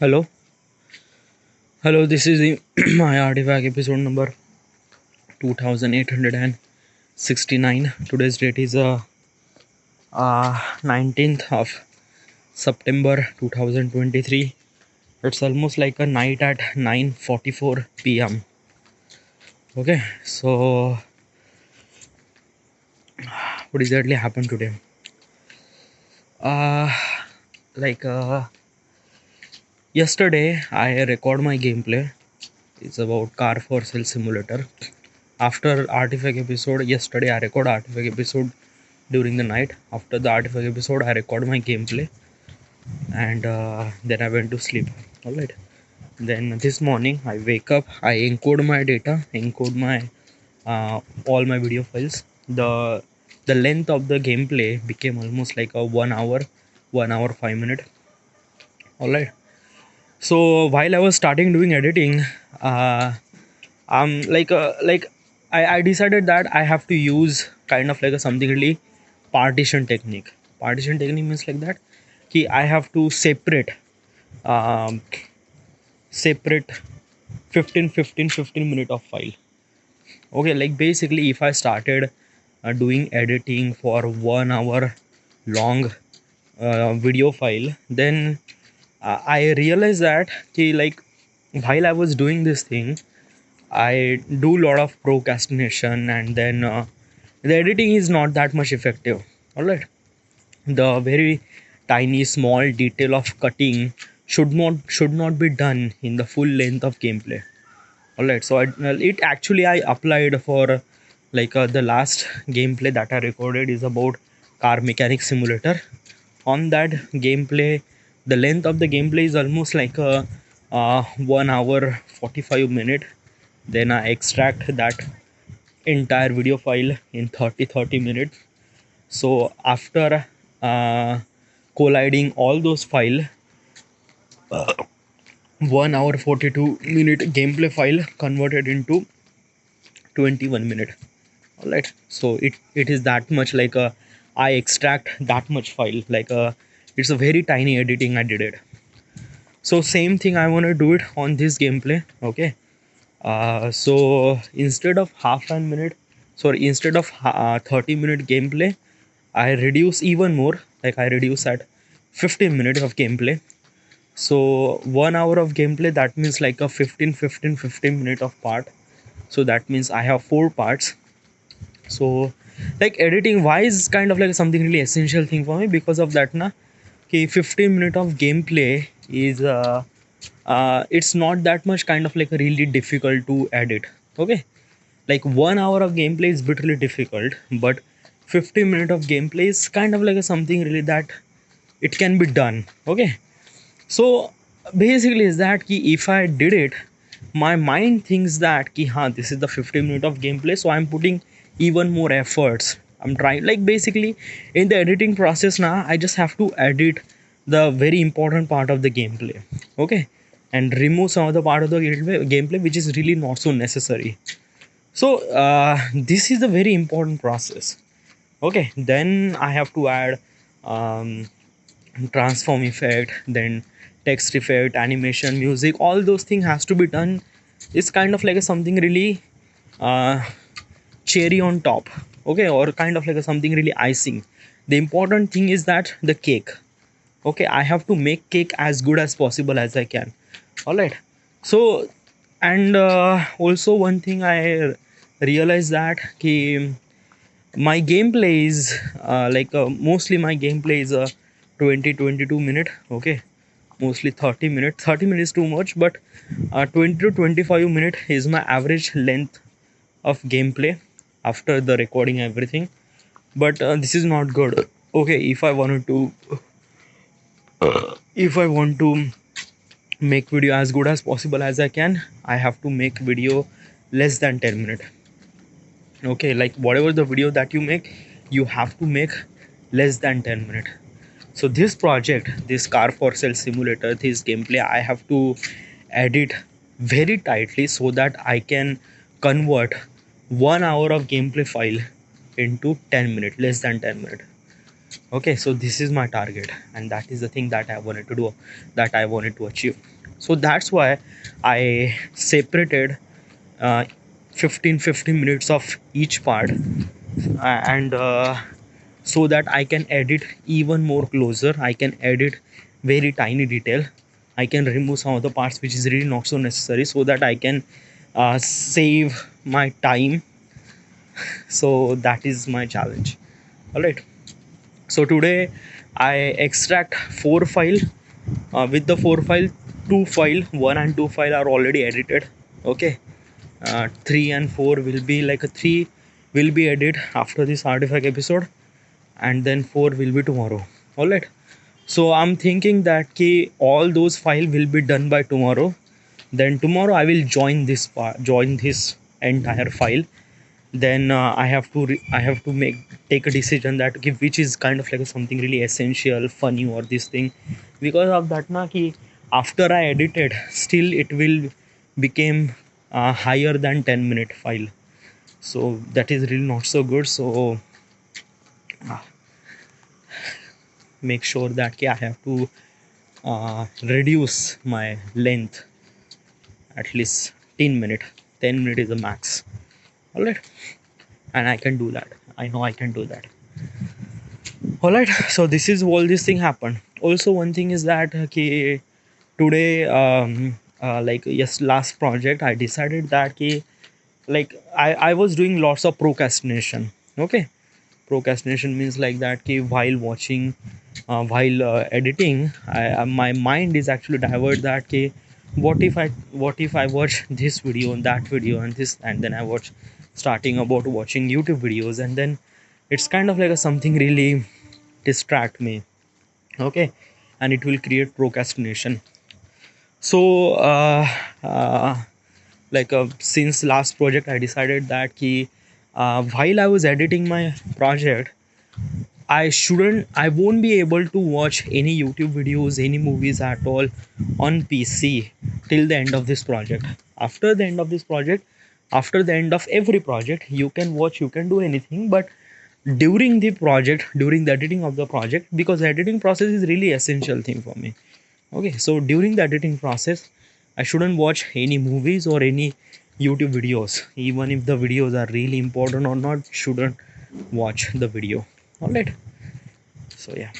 Hello, hello. This is my artifact episode number 2869. Today's date is 19th of September 2023. It's almost like a night at 9:44 p.m. Okay, so what exactly happened today? Uh, like yesterday, I record my gameplay. It's about car for sale simulator. After artifact episode yesterday, I record artifact episode during the night. After the artifact episode, I record my gameplay, and then I went to sleep. All right. Then this morning, I wake up. I encode my data, encode my all my video files. The length of the gameplay became almost like a 1 hour, 1 hour 5 minute. All right. So while I was starting doing editing, uh, like I decided that I have to use kind of like a something really partition technique. Partition technique means like that कि I have to um, separate 15 minute of file. Okay, like basically if I started doing editing for 1 hour long video file, then I realized that कि like while I was doing this thing, I do a lot of procrastination, and then the editing is not that much effective. All right, the very tiny small detail of cutting should not be done in the full length of gameplay. All right, so it actually I applied for like the last gameplay that I recorded is about car mechanic simulator. On that gameplay, the length of the gameplay is almost like a 1 hour 45 minute. Then I extract that entire video file in 30 minutes. So after uh, colliding all those file, 1 hour 42 minute gameplay file converted into 21 minute. All right, so it is that much like a I extract that much file like a it's a very tiny editing I did it. So same thing I want to do it on this gameplay. Okay, so instead of instead of 30-minute gameplay, I reduce even more. Like I reduce at 15 minutes of gameplay. So 1 hour of gameplay, that means like a 15 minute of part. So that means I have 4 parts. So like editing wise kind of like something really essential thing for me because of that na कि 15 minute of gameplay is it's not that much kind of like a really difficult to edit. Okay, like 1 hour of gameplay is bitterly difficult, but 15 minutes of gameplay is kind of like a something really that it can be done. Okay, so basically is that कि if I did it, my mind thinks that कि हाँ this is the 15 minute of gameplay, so I'm putting even more efforts. I'm trying like basically in the editing process now I just have to edit the very important part of the gameplay. Okay, and remove some of the part of the gameplay which is really not so necessary. So this is the very important process. Okay, then I have to add um, transform effect, then text effect, animation, music, all those things has to be done. It's kind of like a something really uh, cherry on top. Okay, or kind of like a something really icing. The important thing is that the cake. Okay, I have to make cake as good as possible as I can. All right, so and also one thing I realized that ki my gameplay is mostly my gameplay is a 20-22 minute. Okay, mostly 30 minutes. 30 minutes too much, but 20 to 25 minute is my average length of gameplay after the recording everything. But this is not good. Okay, if I want to make video as good as possible as I can, I have to make video less than 10 minutes. Okay, like whatever the video that you make, you have to make less than 10 minutes. So this project, this car for sale simulator, this gameplay, I have to edit very tightly so that I can convert 1 hour of gameplay file into 10 minutes, less than 10 minutes. Okay, so this is my target, and that is the thing that I wanted to do, that I wanted to achieve. So that's why I separated uh, 15 minutes of each part, and so that I can edit even more closer. I can edit very tiny detail. I can remove some of the parts which is really not so necessary, so that I can save my time. So that is my challenge. All right. So today I extract 4 file. With the 4 file, 2 file, 1 and 2 file are already edited. Okay. 3 and 4 will be like a 3 will be edited after this artifact episode, and then 4 will be tomorrow. All right. So I'm thinking that all those file will be done by tomorrow. Then tomorrow I will join this entire file. Then I have to make take a decision that which is kind of like something really essential, funny, or this thing. Because of that na ki after I edited, still it will become higher than 10-minute file. So that is really not so good. So uh, make sure that I have to reduce my length at least 10 minute. 10 minute is the max. All right. And I can do that. I know I can do that. All right. So this is all this thing happened. Also, one thing is that today, like yes, last project I decided that like I was doing lots of procrastination. Okay. Procrastination means like that while watching, while editing, my mind is actually divert that what if I watch this video and that video and this, and then I watch starting about watching YouTube videos, and then it's kind of like something really distract me. Okay. And it will create procrastination. So since last project I decided that while I was editing my project, I won't be able to watch any YouTube videos, any movies at all on PC till the end of this project. After the end of this project, after the end of every project, you can watch, you can do anything, but during the project, during the editing of the project, because the editing process is really essential thing for me. Okay, so during the editing process, I shouldn't watch any movies or any YouTube videos, even if the videos are really important or not, shouldn't watch the video. All right. So yeah,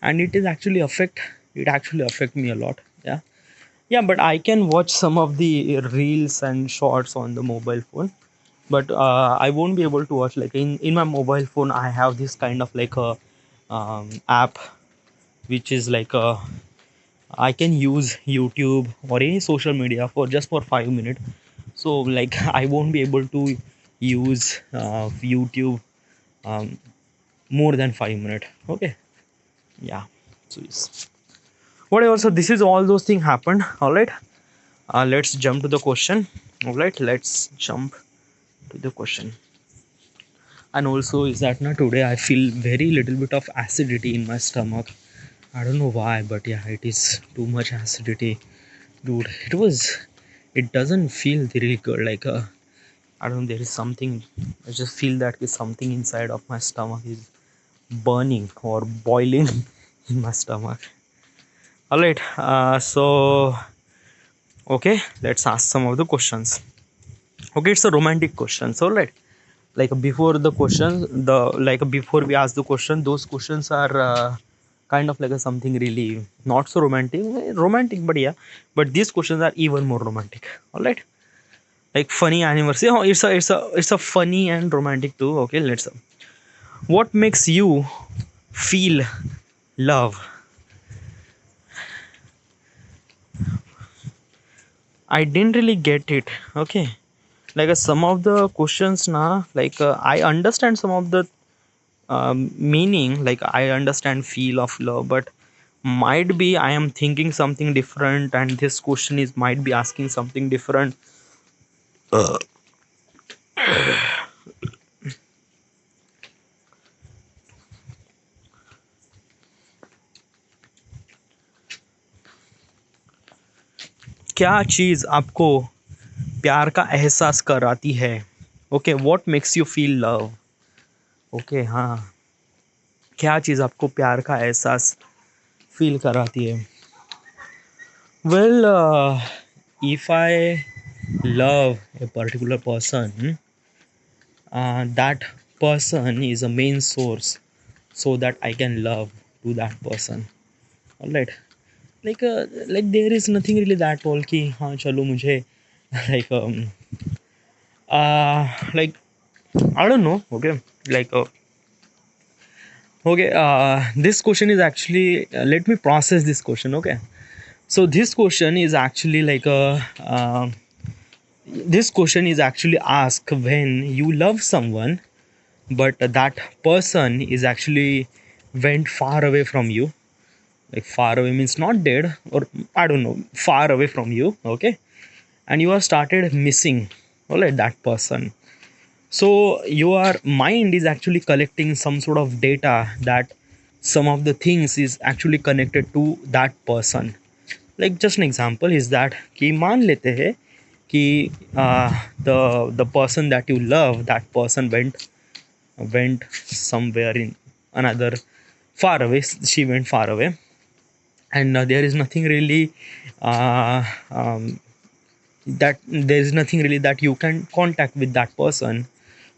and it actually affect me a lot. Yeah. Yeah, but I can watch some of the reels and shorts on the mobile phone, but I won't be able to watch like in my mobile phone. I have this kind of like a app which is like a I can use YouTube or any social media for just for 5 minutes. So like I won't be able to use YouTube um, more than 5 minutes. Okay. Yeah. So yes. Whatever. So this is all those things happened. All right. Let's jump to the question. All right. Let's jump to the question. And also is that now today I feel very little bit of acidity in my stomach. I don't know why, but yeah, it is too much acidity, dude. It doesn't feel really good. Like I don't know, there is something. I just feel that something inside of my stomach is burning or boiling in my stomach. All right. So okay, let's ask some of the questions. Okay, it's a romantic question. So right, like before the question, the like before we ask the question, those questions are kind of like something really not so romantic, but yeah, but these questions are even more romantic. All right, like funny anniversary. Oh, it's a funny and romantic too. Okay, let's. What makes you feel love? I didn't really get it. Okay, like some of the questions now, like I understand some of the meaning, like I understand feel of love, but might be I am thinking something different, and this question is might be asking something different. क्या चीज आपको प्यार का एहसास कराती है? Okay, what makes you feel love? Okay, हाँ, क्या चीज़ आपको प्यार का एहसास फील कराती है? Well, if I love a particular person, that person is a main source so that I can love to that person. All right, like there is nothing really that all कि हाँ चलो मुझे like like I don't know. Okay, like okay, this question is actually, let me process this question. Okay, so this question is actually like a this question is actually asked when you love someone but that person is actually went far away from you. Like far away means not dead, or I don't know, far away from you. Okay, and you are started missing, all right, that person. So your mind is actually collecting some sort of data that some of the things is actually connected to that person. Like just an example is that कि मान लेते हैं कि the person that you love, that person went somewhere in another far away, she went far away, and there is nothing really uh, um, that there is nothing really that you can contact with that person.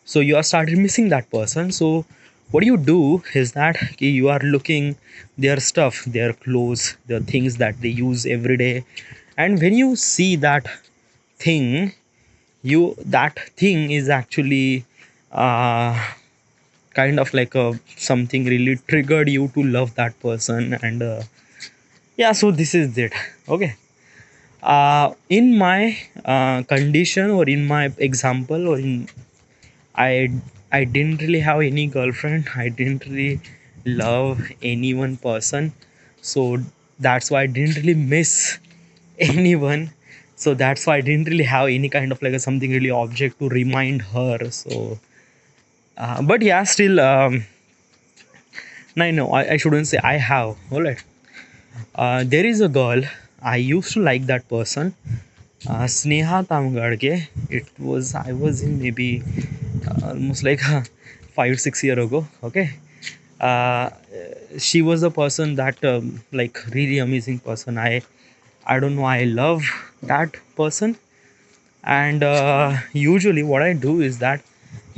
So you are started missing that person. So what you do is that you are looking their stuff, their clothes, the things that they use every day, and when you see that thing, you that thing is actually uh, kind of like a something really triggered you to love that person. And yeah, so this is it. Okay, in my condition, or in my example, or in I I didn't really have any girlfriend. I didn't really love any one person. So that's why I didn't really miss anyone. So that's why I didn't really have any kind of like a something really object to remind her. So but yeah, still no, I shouldn't say I have. All right. There is a girl. I used to like that person. Sneha Tamgarge. It was I was in maybe almost like 5 6 year ago. Okay. Uh, she was a person that like really amazing person. I don't know. I love that person. And usually what I do is that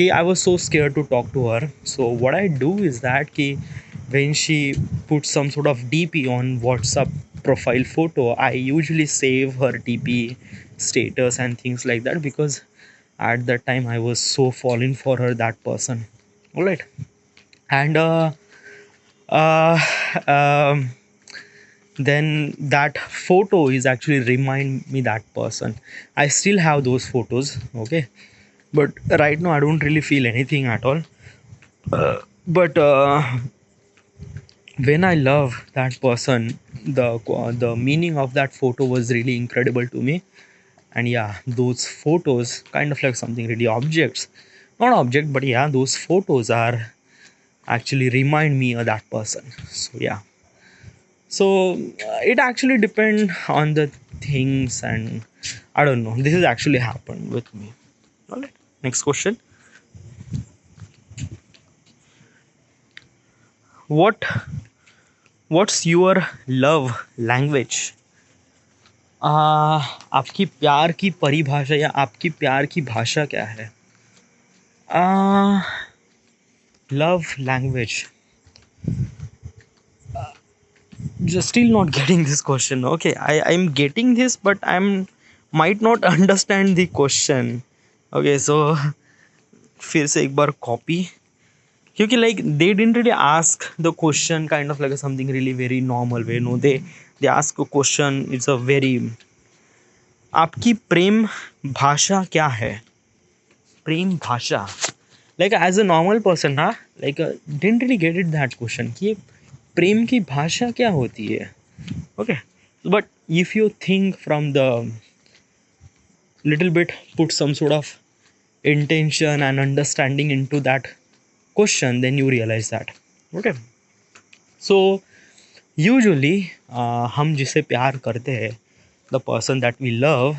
I was so scared to talk to her. So what I do is that when she puts some sort of DP on WhatsApp profile photo, I usually save her DP status and things like that, because at that time I was so falling for her, that person. All right. And uh, um, then that photo is actually remind me that person. I still have those photos. Okay, but right now I don't really feel anything at all. But when I love that person, the meaning of that photo was really incredible to me. And yeah, those photos kind of like something really objects, not object, but yeah, those photos are actually remind me of that person. So yeah, so it actually depend on the things, and I don't know, this has actually happened with me. All right, next question. what what's your love language? आपकी प्यार की परिभाषा या आपकी प्यार की भाषा क्या है? Love language, just still not getting this question. Okay, I'm getting this, but I'm might not understand the question. Okay, so फिर से एक बार कॉपी, क्योंकि like they didn't really ask the question kind of like something really very normal way. No, they ask a question, it's a very, आपकी प्रेम भाषा क्या है? प्रेम भाषा, like as a normal person ना, like didn't really get it that question कि प्रेम की भाषा क्या होती है. Okay, but if you think from the little bit, put some sort of intention and understanding into that question, then you realize that. Okay, so usually हम जिसे प्यार करते हैं, the person that we love,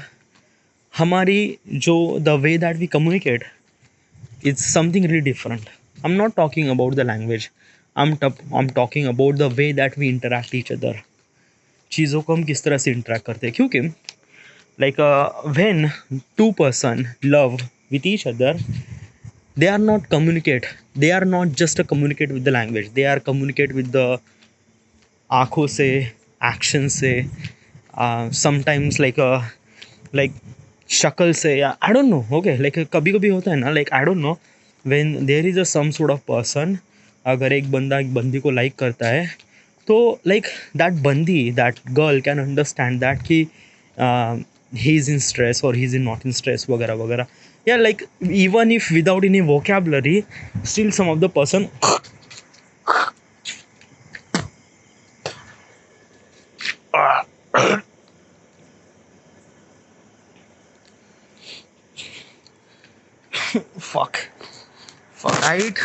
हमारी जो the way that we communicate, it's something really different. I'm not talking about the language. I'm talking about the way that we interact each other. चीज़ों को हम किस तरह से इंटरेक्ट करते हैं, क्योंकि like when two person love with each other, they are not communicate, they are not just a communicate with the language, they are communicate with the आंखों से, एक्शन से, समटाइम्स लाइक शक्ल से, या I don't know, okay, like कभी कभी होता है ना, like I don't know, when there is a some sort of person, अगर एक बंदा एक बंदी को लाइक करता है, तो लाइक दैट बंदी, that girl can understand that कि ही इज़ इन स्ट्रेस और he is in not in stress वगैरह वगैरह, या like even if without any vocabulary, still some of the person fuck, fuck, right.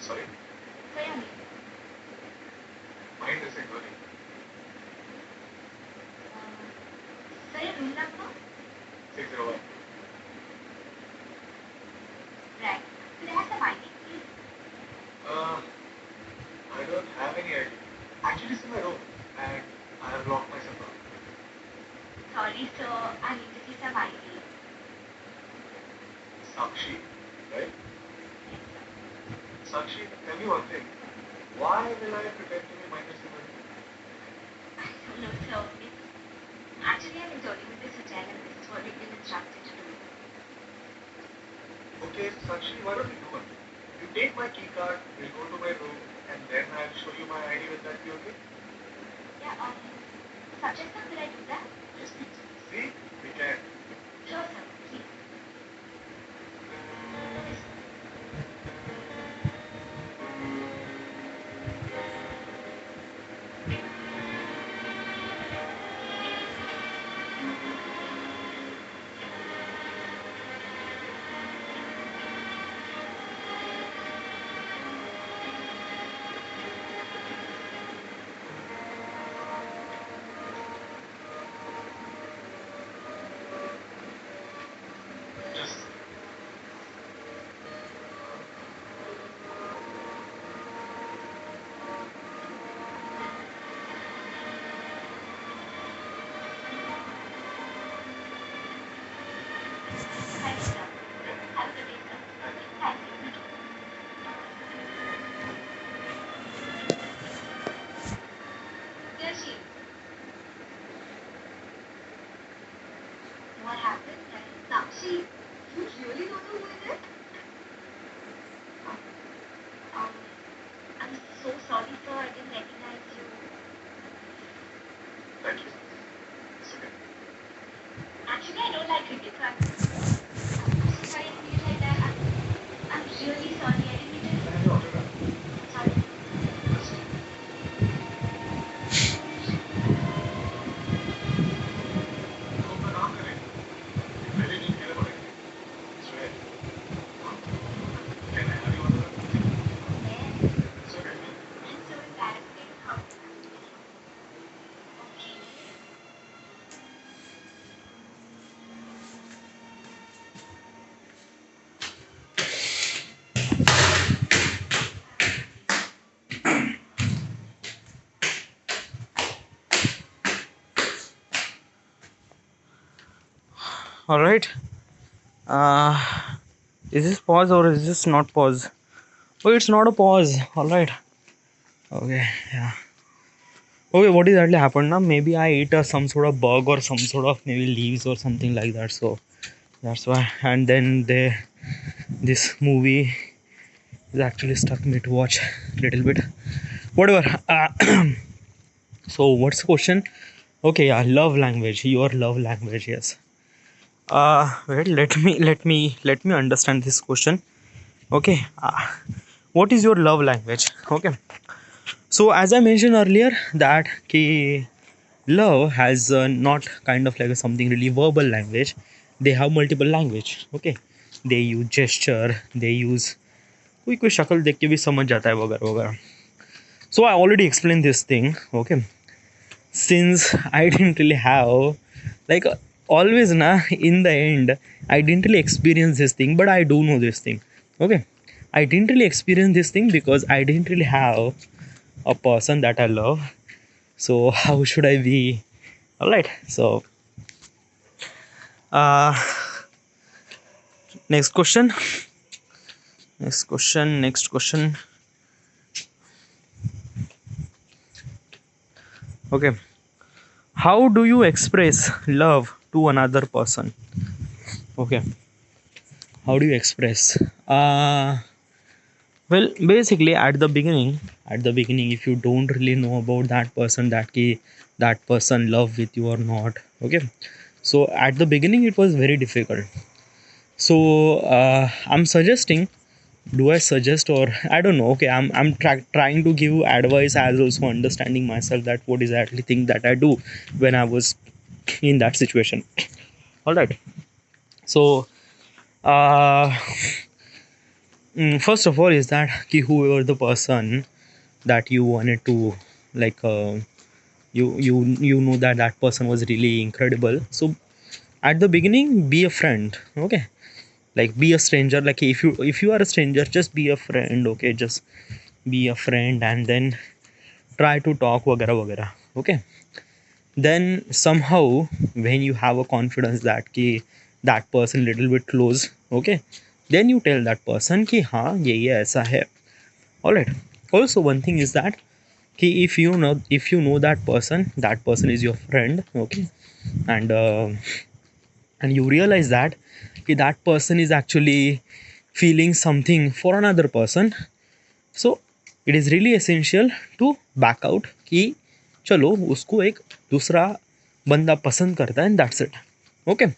Sorry? Mind isn't working. Sir, room number? 601. Right. Could I have some ID, please? I don't have any idea. Actually, it's in my room and I have locked myself out. Sorry, sir. I need to see some ID. Sakshi, right? Yes, sir. Sakshi, tell me one thing. Why will I pretend to be minus human? I don't know, sir. Actually, I'm interning with this hotel and this is what we've been instructed to do. Okay, Sakshi, why don't we do one thing? You take my key card, we'll go to my room, and then I'll show you my ID. Will that be okay? Yeah, subject, sir, could I do that? Yes, please. See? We can. Sure, sir. Please. Just Thank you, sir. Have a good day, sir. Thank you. Dear Chief, what happened? Sakshi, you really don't know who it is? Um, I'm so sorry, sir. I didn't recognize you. thank you. It's okay. Actually, I don't like cricket, so I'm so sorry to feel like that. I'm really sorry. I didn't mean Can I to. have your autograph? Sorry. Just I hope I'm not correct. You really didn't care about anything. I swear. All right. Uh, is this pause or is this not pause? Oh, it's not a pause. All right. Okay. Yeah. Okay. What is actually happened now? Maybe I ate some sort of bug or some sort of maybe leaves or something like that. So that's why. And then this movie is actually stuck me to watch a little bit. Whatever. So what's the question? Okay. Yeah. Love language. Your love language. Yes. Well, let me understand this question. Okay. What is your love language? Okay. So as I mentioned earlier that love has not kind of like a something really verbal language. They have multiple language. Okay. They use gesture, they use कोई कोई शक्ल देख के भी समझ जाता है वगैरह वगैरह. So I already explained this thing. Okay. Since I didn't really have like always na in the end I didn't really experience this thing, but I do know this thing. Okay. I didn't really experience this thing because I didn't really have a person that I love. So how should I be? All right. So uh, next question. Next question. Next question. Okay. How do you express love to another person? Okay. How do you express? Well, basically, at the beginning, if you don't really know about that person, that person love with you or not. Okay. So at the beginning, it was very difficult. So I'm suggesting. Do I suggest or I don't know. Okay, I'm trying to give advice as also understanding myself that what is the actually thing that I do when I was in that situation. All right. So uh, first of all is that whoever the person that you wanted to like you know that that person was really incredible. So at the beginning, be a friend. Okay. Like be a stranger. Like if you are a stranger, just be a friend. Okay, just be a friend and then try to talk वगैरह वगैरह. Okay. Then somehow when you have a confidence that that person little bit close. Okay. Then you tell that person कि हाँ ये ऐसा है. All right. Also one thing is that if you know that person is your friend. Okay. And you realize that that person is actually feeling something for another person. So it is really essential to back out कि चलो उसको एक दूसरा बंदा पसंद करता है and that's it. Okay.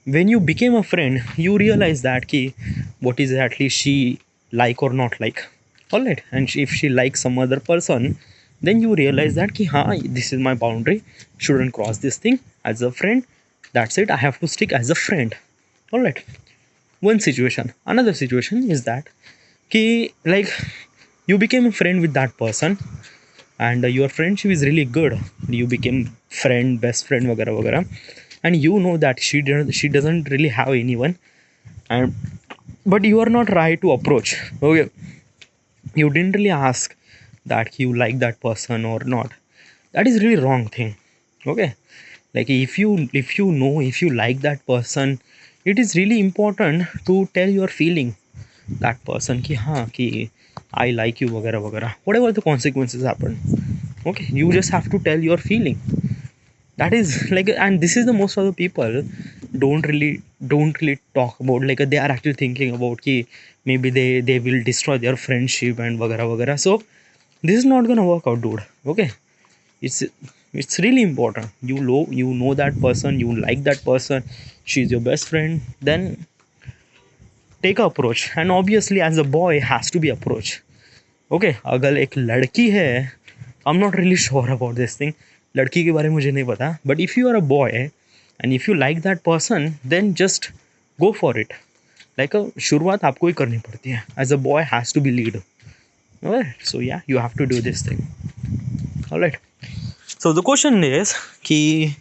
When you became a friend, you realize that कि what is actually she like or not like. All right. And if she likes some other person, then you realize that कि हाँ this is my boundary, shouldn't cross this thing as a friend. That's it. I have to stick as a friend. All right. One situation. Another situation is that कि like you became a friend with that person and your friendship is really good. You became friend, best friend वगैरह वगैरह, and you know that she doesn't really have anyone, and but you are not right to approach. Okay. You didn't really ask that you like that person or not. That is really wrong thing. Okay. Like if you like that person, it is really important to tell your feeling that person कि हाँ कि I like you वगैरह वगैरह, whatever the consequences happen. Okay. You just have to tell your feeling. That is like, and this is the most of the people don't really talk about, like they are actually thinking about कि maybe they will destroy their friendship and वगैरह वगैरह. So this is not gonna work out, dude. Okay. It's really important. You know that person, you like that person, she's your best friend, then take a approach. And obviously as a boy has to be approach. Okay. अगर एक लड़की है, I'm not really sure about this thing, लड़की के बारे में मुझे नहीं पता, but if you are a boy and if you like that person, then just go for it. Like शुरुआत आपको ही करनी पड़ती है. As a boy has to be lead. Alright. So yeah, you have to do this thing. Alright. So the question is कि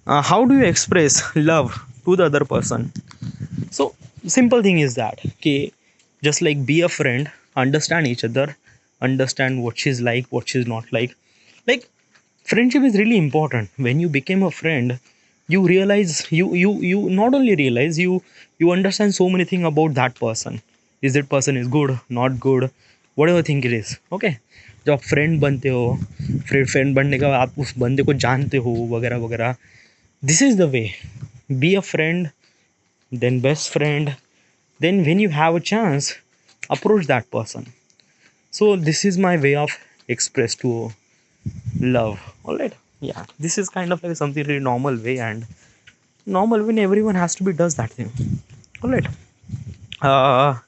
how do you express love to the other person? So simple thing is that कि just like be a friend, understand each other, understand what she's like, what she's not like. Like friendship is really important. When you became a friend, you realize, you not only realize, you understand so many things about that person. Is that person is good, not good, whatever thing it is. Okay, जब आप friend बनते हो, friend बनने का बाद आप उस बंदे को जानते हो वगैरह वगैरह, this is the way. Be a friend, then best friend, then when you have a chance, approach that person. So this is my way of express to love. All right, yeah, this is kind of like something really normal way, and normal when everyone has to be does that thing. All right. uh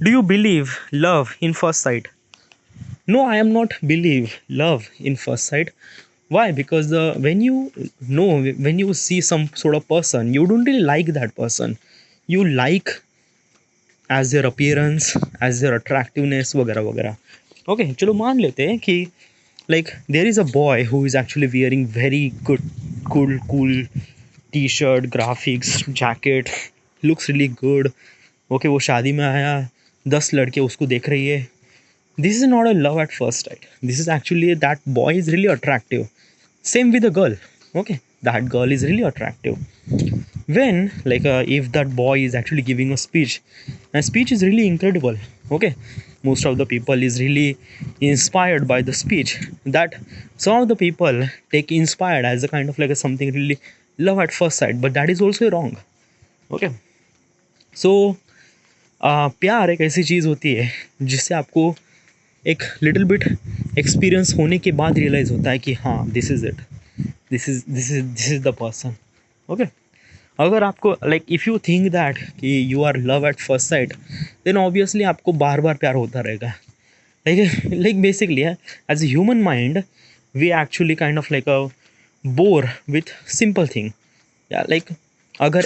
do you believe love in first sight? No, I am not believe love in first sight. Why? Because the when you know, when you see some sort of person, you don't really like that person. You like as their appearance, as their attractiveness वगैरह वगैरह. Okay, चलो मान लेते हैं कि like there is a boy who is actually wearing very good cool t-shirt, graphics, jacket, looks really good. Okay, वो शादी में आया, 10 लड़के उसको देख रही है. This is not a love at first sight. This is actually that boy is really attractive. Same with the girl. Okay, that girl is really attractive. When like if that boy is actually giving a speech, and speech is really incredible. Okay, most of the people is really inspired by the speech. That some of the people take inspired as a kind of like a something really love at first sight, but that is also wrong. Okay, so प्यार एक ऐसी चीज़ होती है जिससे आपको एक little bit experience होने के बाद रियलाइज़ होता है कि हाँ, this is it, this is the person. Okay, अगर आपको like if you think that कि you are love at first sight, then obviously आपको बार बार प्यार होता रहेगा. Like basically as a human mind, we actually kind of like a bore with simple thing. Yeah like अगर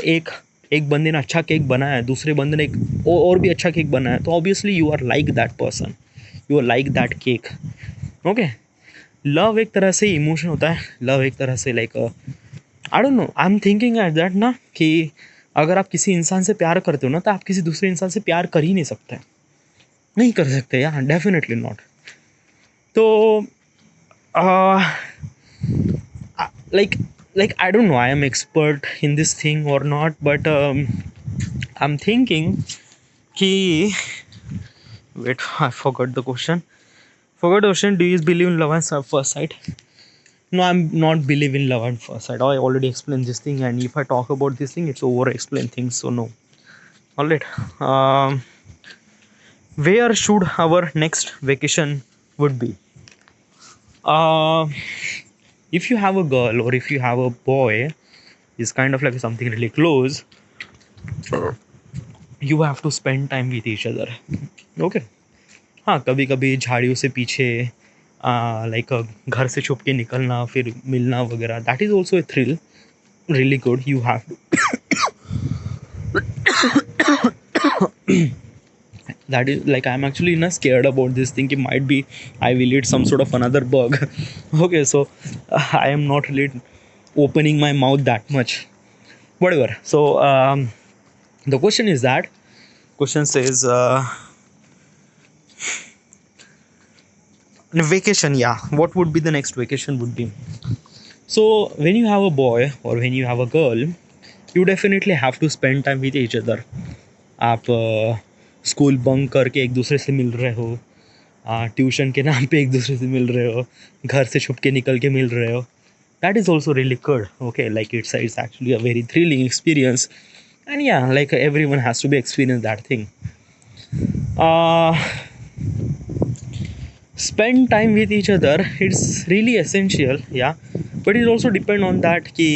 एक बंदे ने अच्छा केक बनाया है, दूसरे बंदे ने एक और भी अच्छा केक बनाया है, तो obviously you are like that person, you are like that cake. Okay, love एक तरह से इमोशन होता है. लव एक तरह से like I don't no, I am thinking at that ना कि अगर आप किसी इंसान से प्यार करते हो ना, तो आप किसी दूसरे इंसान से प्यार कर ही नहीं सकते, नहीं कर सकते यार, डेफिनेटली नॉट. तो like I don't know, I am expert in this thing or not, but I'm thinking ki wait, I forgot the question. Do you believe in love at first sight? No, I'm not believe in love at first sight. I already explained this thing, and if I talk about this thing, it's over explain things, so no. All right. Where should our next vacation would be? If you have a girl or if you have a boy, is kind of like something really close, you have to spend time with each other. Okay. हाँ, कभी कभी झाड़ियों से पीछे like घर से छुप के निकलना, फिर मिलना वगैरह, that is also a thrill, really good. You have to that is like I'm actually not scared about this thing. It might be I will eat some sort of another bug. Okay, so I am not really opening my mouth that much, whatever. So the question is that question says vacation, yeah, what would be the next vacation would be. So when you have a boy or when you have a girl, you definitely have to spend time with each other. आप school bunk करके एक दूसरे से मिल रहे हो, tuition के नाम पे एक दूसरे से मिल रहे हो, घर से छुप के निकल के मिल रहे हो. That is also really good. Okay, like it's actually a very thrilling experience, and yeah like everyone has to be experience that thing. Spend time with each other, it's really essential, yeah, but it also depend on that कि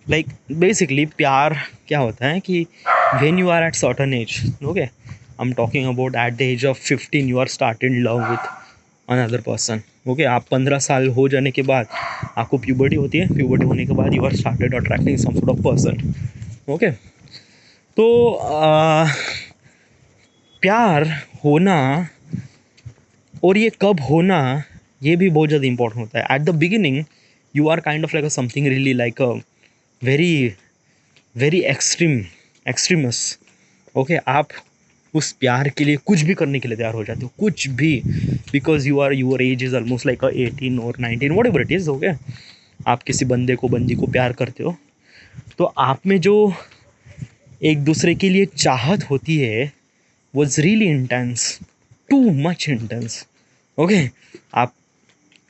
like basically प्यार क्या होता है कि when you are at certain age, okay, I'm talking about at the age of 15 you are started love with another person. Okay, आप 15 साल हो जाने के बाद आपको प्यूबर्टी होती है, प्यूबर्टी होने के बाद you are started attracting some sort of person. Okay, तो प्यार होना और ये कब होना, ये भी बहुत ज़्यादा इंपॉर्टेंट होता है. At the beginning you are kind of like something really like a very extremes. Okay, आप उस प्यार के लिए कुछ भी करने के लिए तैयार हो जाते हो, कुछ भी, because your age is almost like 18 और 19, whatever it is. Okay, आप किसी बंदे को बंदी को प्यार करते हो, तो आप में जो एक दूसरे के लिए चाहत होती है was really intense, too much intense. Okay, आप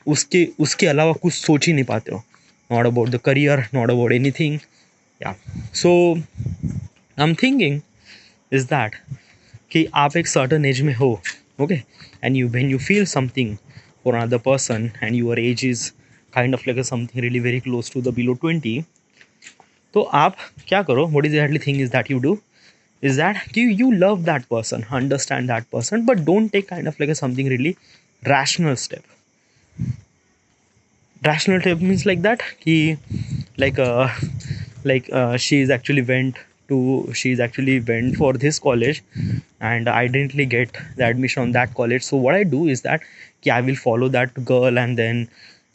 उसके उसके अलावा कुछ सोच ही नहीं पाते हो, not about the career, not about anything. Yeah so I am thinking is that कि आप एक सर्टन एज में हो, okay, and you when you feel something for another person and your age is kind of like something really very close to the below 20, तो आप क्या करो, what is actually thing is that you do is that you love that person, understand that person, but don't take kind of like a something really rational step. Rational step means like that ki like she is actually went for this college and I didn't really get the admission on that college, so what I do is that ki I will follow that girl and then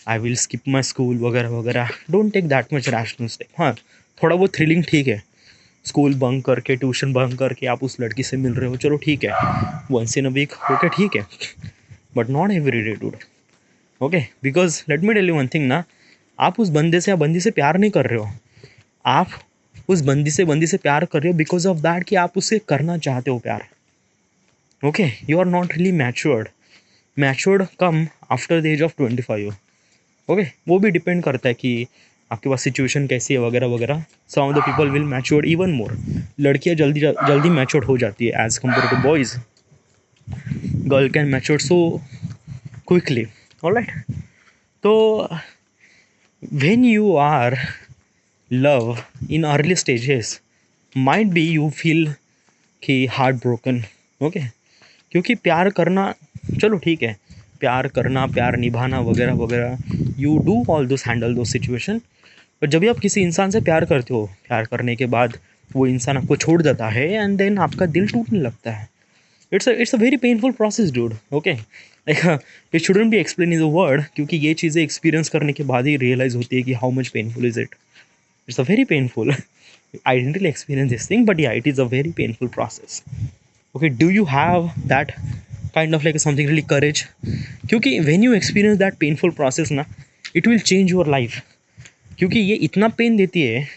I will skip my school वगैरह वगैरह. Don't take that much rational step. हाँ, थोड़ा बहुत thrilling ठीक है, school bunk करके tuition bunk करके आप उस लड़की से मिल रहे हो, चलो ठीक है, once in a week okay ठीक है, but not every day dude. Okay, because let me tell you one thing ना, आप उस बंदे से या बंदी से प्यार नहीं कर रहे हो, आप उस बंदी से प्यार कर रहे हो बिकॉज ऑफ दैट कि आप उससे करना चाहते हो प्यार. Okay, you are not really matured come after the age of 25. Okay, वो भी डिपेंड करता है कि आपके पास सिचुएशन कैसी है वगैरह वगैरह. Some of the people will mature even more. लड़कियाँ जल्दी जल्दी मैच्योर हो जाती है as compare to boys. Girl can mature so quickly. Alright, तो when you are love in early stages might be you feel कि हार्ट ब्रोकन. ओके, क्योंकि प्यार करना, चलो ठीक है, प्यार करना, प्यार निभाना वगैरह वगैरह, you do all those, handle दो सिचुएशन. पर जब भी आप किसी इंसान से प्यार करते हो, प्यार करने के बाद वो इंसान आपको छोड़ देता है एंड देन आपका दिल टूटने लगता है. It's a very painful process dude. Okay, like it shouldn't be explain in the word, क्योंकि ये चीज़ें एक्सपीरियंस करने के बाद ही रियलाइज़ होती है कि how much painful is it. It's a very painful. I didn't really experience this thing, but yeah it is a very painful process. Okay, do you have that kind of like something really courage? क्योंकि when you experience that painful process ना, it will change your life. क्योंकि ये इतना pain देती है,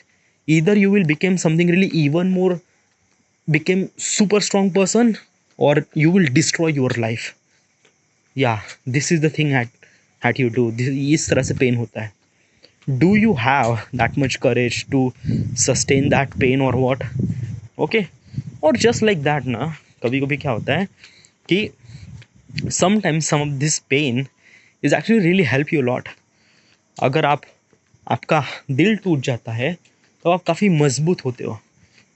either you will became something really even more, became super strong person, और you will destroy your life. Yeah this is the thing that you do. इस तरह से pain होता है. Do you have that much courage to sustain that pain or what? Okay, और just like that ना, कभी कभी क्या होता है कि sometimes some of this pain is actually really help you lot. अगर आपका दिल टूट जाता है तो आप काफ़ी मजबूत होते हो,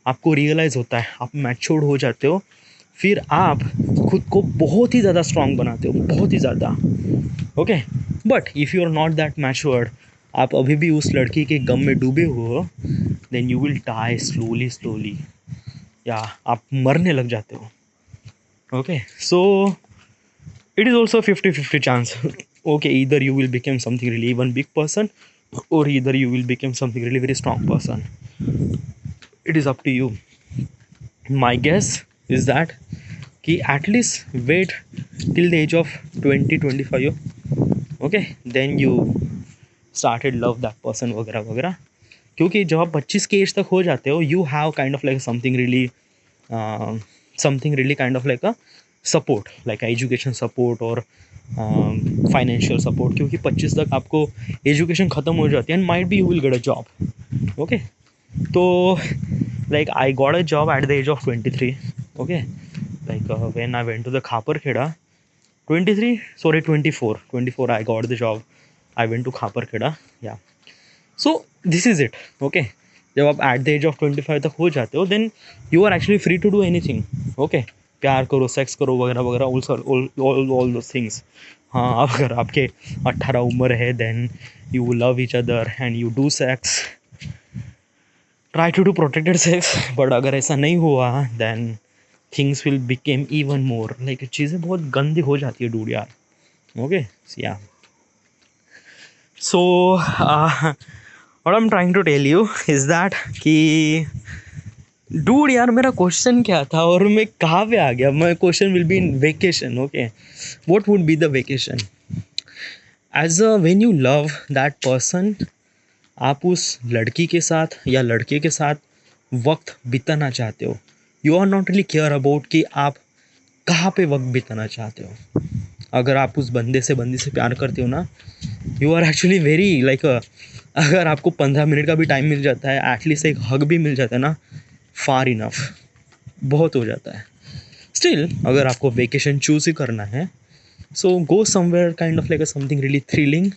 आपको रियलाइज़ होता है, आप मैच्योर्ड हो जाते हो, फिर आप खुद को बहुत ही ज़्यादा स्ट्रांग बनाते हो, बहुत ही ज़्यादा. Okay, but if you are not that matured, आप अभी भी उस लड़की के गम में डूबे हो, then you will die slowly, या आप मरने लग जाते हो. Okay, so it is also 50-50 chance. Okay, either you will become something really even big person, or either you will become something really very strong person. It is up to you. My guess is that कि at least wait till the age of 20-25. Okay, then you started love that person वगैरह वगैरह. क्योंकि जब आप 25 के as तक हो जाते हो, you have kind of like something really kind of like a support, like education support और फाइनेंशियल सपोर्ट. क्योंकि 25 तक आपको एजुकेशन ख़त्म हो जाती है and might be you will get a job. Okay, तो like I got a job at the age of 23. Okay, like when I went to the Khaperkheda, 24 I got the job. I went to Khaperkheda. Yeah so this is it. Okay, जब आप eight the age of 25 तक हो जाते हो, then you are actually free to do anything. Okay, प्यार करो, sex करो वगैरह वगैरह, ऑल दोस थिंग्स. हाँ, अगर आपके 18 उम्र है, then you love each other and you do sex, try to do protected sex. But अगर ऐसा नहीं हुआ, then things will became even more, like चीज़ें बहुत गंदी हो जाती है डूड यार. Okay, yeah so what I am trying to tell you is that कि डूड यार, मेरा क्वेश्चन क्या था और मैं कहाँ पे आ गया? My question will be in vacation. Okay, what would be the vacation? As a when you love that person, आप उस लड़की के साथ या लड़के के साथ वक्त बिताना चाहते हो, you are not really care about कि आप कहाँ पे वक्त बिताना चाहते हो। अगर आप उस बंदी से प्यार करते हो ना, you are actually very like, अगर आपको 15 मिनट का भी टाइम मिल जाता है, एटलीस्ट एक हग भी मिल जाता है ना, फार इनफ, बहुत हो जाता है। स्टिल अगर आपको वेकेशन चूज़ ही करना है, so go somewhere kind of like something really thrilling.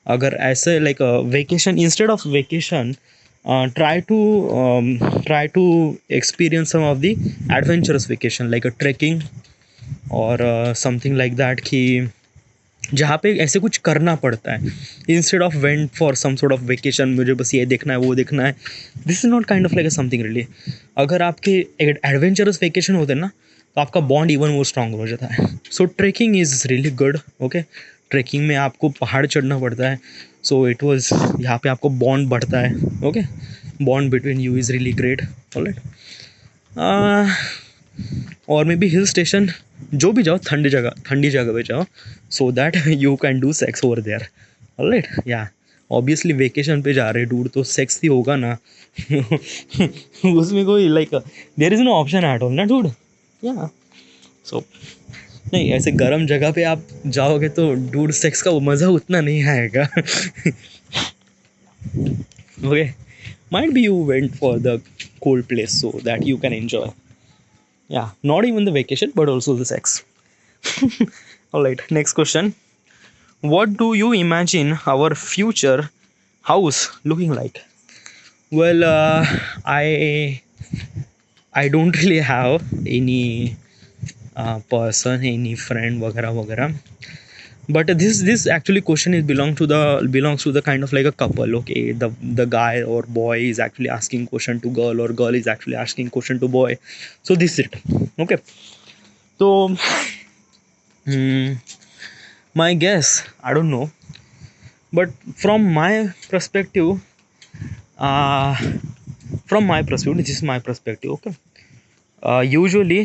अगर ऐसे like vacation, instead of vacation, try to experience some of the adventurous vacation like a trekking और समथिंग लाइक दैट, कि जहाँ पे ऐसे कुछ करना पड़ता है, instead of went for some sort of vacation, मुझे बस ये देखना है वो देखना है। This is not kind of like something really. अगर आपके एडवेंचरस वेकेशन होते हैं ना, तो आपका बॉन्ड इवन मोर स्ट्रांग हो जाता है। So trekking is really good. Okay, trekking में आपको पहाड़ चढ़ना पड़ता है, सो इट वॉज, यहाँ पे आपको बॉन्ड बढ़ता है। Okay, bond between you is really great. Alright, और मे बी हिल स्टेशन, जो भी जाओ, ठंडी जगह पे जाओ, so that you can do sex over there. Alright, या ऑब्वियसली वेकेशन पे जा रहे डूड, तो सेक्स ही होगा ना। उसमें कोई like there is no option at all ना डूड। या सो नहीं, ऐसे गर्म जगह पे आप जाओगे तो डूड सेक्स का मज़ा उतना नहीं आएगा। Okay, might be you went for the cold place so that you can enjoy. Yeah, not even the vacation but also the sex. All right, next question. What do you imagine our future house looking like? Well, I don't really have any person, any friend वगैरह वगैरह, but this actually question is belongs to the kind of like a couple. Okay, the guy or boy is actually asking question to girl, or girl is actually asking question to boy. So this is it. Okay, so my guess, I don't know, but from my perspective, this is my perspective. Okay, usually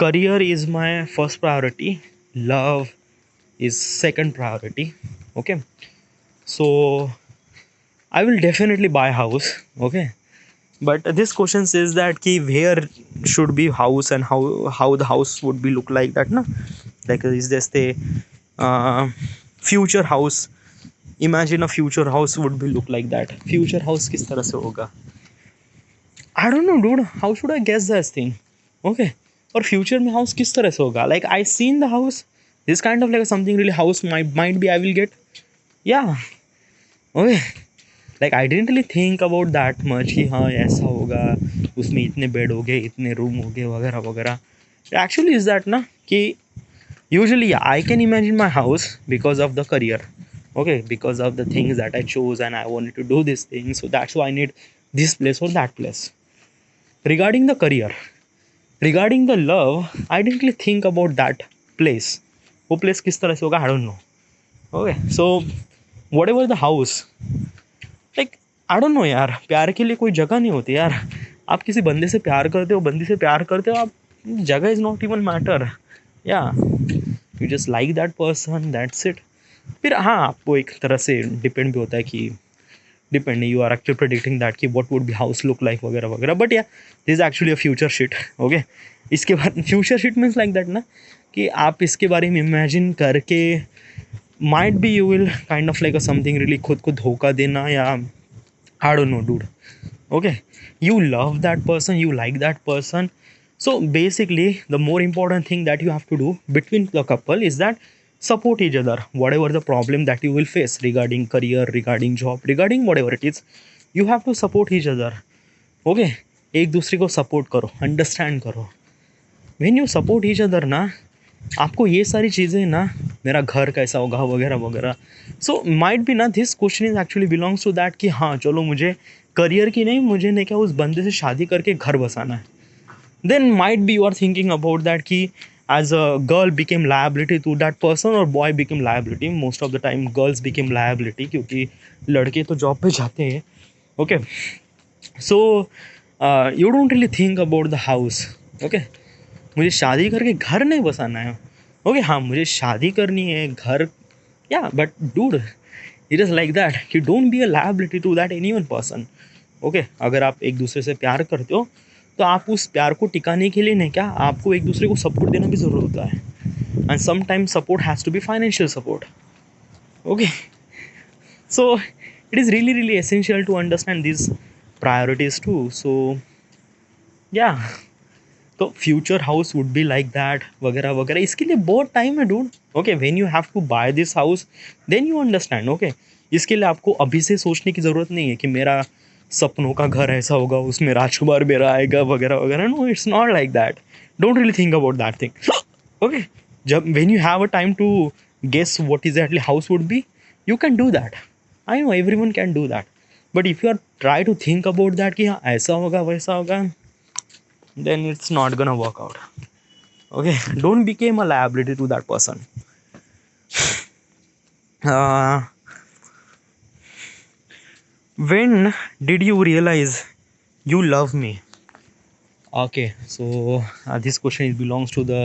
career is my first priority, love is second priority. Okay, so I will definitely buy a house. Okay, but this question says that ki where should be house and how the house would be look like that na, like is this the future house, imagine a future house would be look like that, future house किस तरह से होगा, I don't know dude, how should I guess this thing. Okay, और future में house किस तरह से होगा, like I seen the house, this kind of like something really house might be I will get. Yeah okay, like I didn't really think about that much कि हाँ ऐसा होगा, उसमें इतने बेड हो गए, इतने रूम हो गए वगैरह वगैरह। एक्चुअली इज दैट ना कि usually I can imagine my house because of the career. Okay, because of the things that I chose and I wanted to do this thing, so that's why I need this place और that place. Regarding the career, regarding the love, I didn't really think about that place. वो place किस तरह से होगा, I don't know. Okay, so whatever the house, like I don't know यार, प्यार के लिए कोई जगह नहीं होती यार। आप किसी बंदे से प्यार करते हो, बंदी से प्यार करते हो, आप जगह इज़ नॉट इवन मैटर। या you just like that person, that's it. फिर हाँ, आपको एक तरह से डिपेंड भी होता है कि depend, you are actually predicting that कि what would be house look like वगैरह वगैरह, but yeah this is actually a future shit. Okay, इसके बाद future shit means like that ना कि आप इसके बारे में इमेजिन करके might be you will kind of like a something really खुद को धोखा देना, yeah I don't know dude. Okay, you love that person, you like that person, so basically the more important thing that you have to do between the couple is that support each other, whatever the problem that you will face regarding career, regarding job, regarding whatever it is, you have to support each other. Okay, एक दूसरे को support करो, understand करो। when you support each other ना, आपको ये सारी चीज़ें ना, मेरा घर कैसा होगा वगैरह वगैरह, सो माइट बी ना this question is actually belongs to that कि हाँ चलो मुझे करियर की नहीं, मुझे नहीं क्या उस बंदे से शादी करके घर बसाना है। Then might be you are thinking about that कि as a girl became liability to that person और boy became liability. Most of the time girls became liability, क्योंकि लड़के तो जॉब पे जाते हैं। Okay, so you don't really think about the house. Okay, मुझे शादी करके घर नहीं बसाना है। ओके, हाँ मुझे शादी करनी है, घर, yeah but dude it is like that कि don't be a liability to that any one person. Okay, अगर आप एक दूसरे से प्यार करते हो तो आप उस प्यार को टिकाने के लिए नहीं, क्या आपको एक दूसरे को सपोर्ट देना भी ज़रूर होता है. And sometimes support has to be financial support. Okay, so it is really really essential to understand these priorities too. So yeah, तो future house would be like that वगैरह वगैरह. इसके लिए बहुत टाइम है dude. Okay, when you have to buy this house then you understand. Okay, इसके लिए आपको अभी से सोचने की ज़रूरत नहीं है कि मेरा सपनों का घर ऐसा होगा, उसमें राजकुमार मेरा आएगा वगैरह वगैरह. No, it's not like that. Don't really think about that thing. Okay, जब when you have a time to guess what exactly house would be, you can do that. I know everyone can do that, but if you are try to think about that कि हाँ ऐसा होगा वैसा होगा, then it's not gonna work out. Okay, don't become a liability to that person. uh, when did you realize you love me? Okay, so this question belongs to the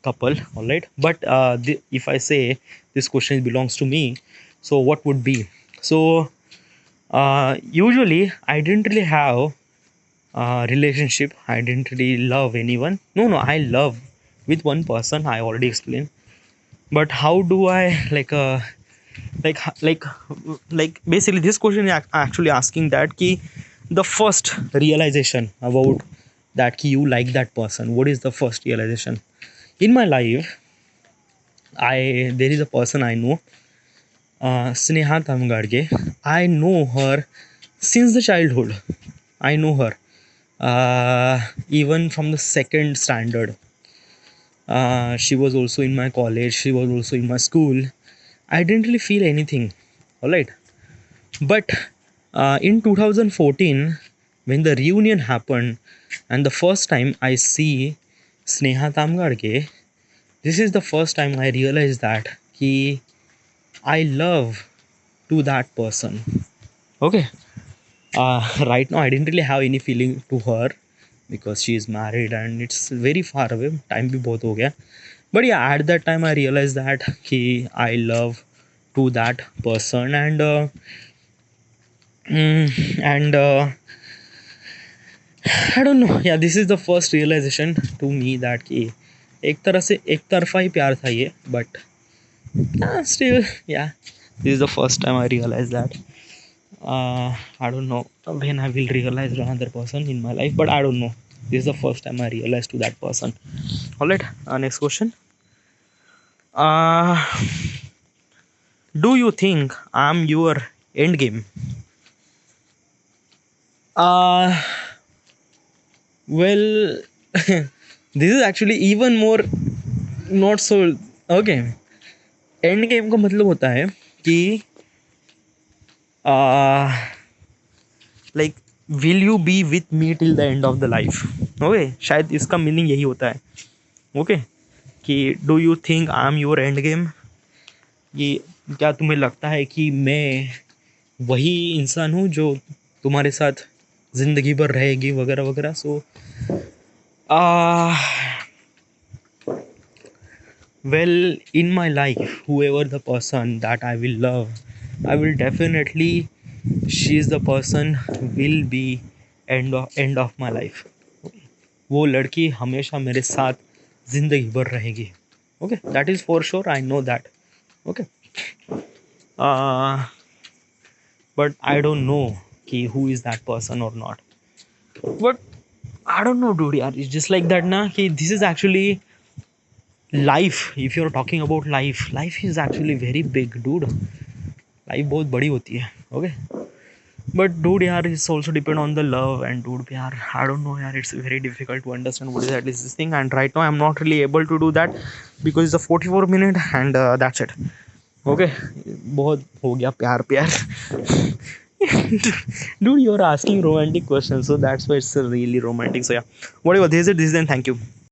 couple, all right, but if I say this question belongs to me, so what would be? So usually I didn't really have a relationship. I didn't really love anyone. No, I love with one person, I already explained. But how do I like like basically this question is actually asking that ki the first realization about that ki you like that person, what is the first realization in my life? I There is a person I know, Sneha Tamgarge. I know her since the childhood. I know her even from the second standard. She was also in my college. She was also in my school. I didn't really feel anything. All right, but in 2014, when the reunion happened, and the first time I see Sneha Tamgarge, this is the first time I realized that he I love to that person. Okay, right now I didn't really have any feeling to her because she is married and it's very far away. Time bhi bahut ho gaya. But yeah, at that time I realized that I love to that person. And I don't know. Yeah, this is the first realization to me that कि एक तरह से एक तरफा ही प्यार था ये. But still, yeah, this is the first time I realized that. I don't know when I will realize another person in my life, but I don't know. This is the first time I realized to that person. Alright, next question. Uh, do you think I'm your end game? Uh, well, this is actually even more not so. Okay, end game का मतलब होता है कि like will you B with me till the end of the life. Okay, शायद इसका meaning यही होता है. ओके, कि do you think I am your end game. ये क्या तुम्हें लगता है कि मैं वही इंसान हूँ जो तुम्हारे साथ ज़िंदगी भर रहेगी वगैरह वगैरह. सो well, in my life, whoever the person that I will love, I will definitely, she is the person will be end of my life. वो लड़की हमेशा मेरे साथ जिंदगी भर रहेगी. Okay, that is for sure, I know that. Okay, but I don't know कि who is that person और not. But I don't know dude यार, इट्स जस्ट लाइक दैट ना कि this is actually life. If you are talking about life is actually very big dude. Life बहुत बड़ी होती है. Okay, but dude यार, it's also depend on the love. And dude यार, आई don't know यार, it's very difficult to understand what is this thing. And right now I am not really able to do that because it's 44 minute and that's it. Okay, बहुत हो गया प्यार प्यार. Dude, you're asking romantic questions, so that's why it's really romantic. So yeah, whatever, this is it, this is then, thank you.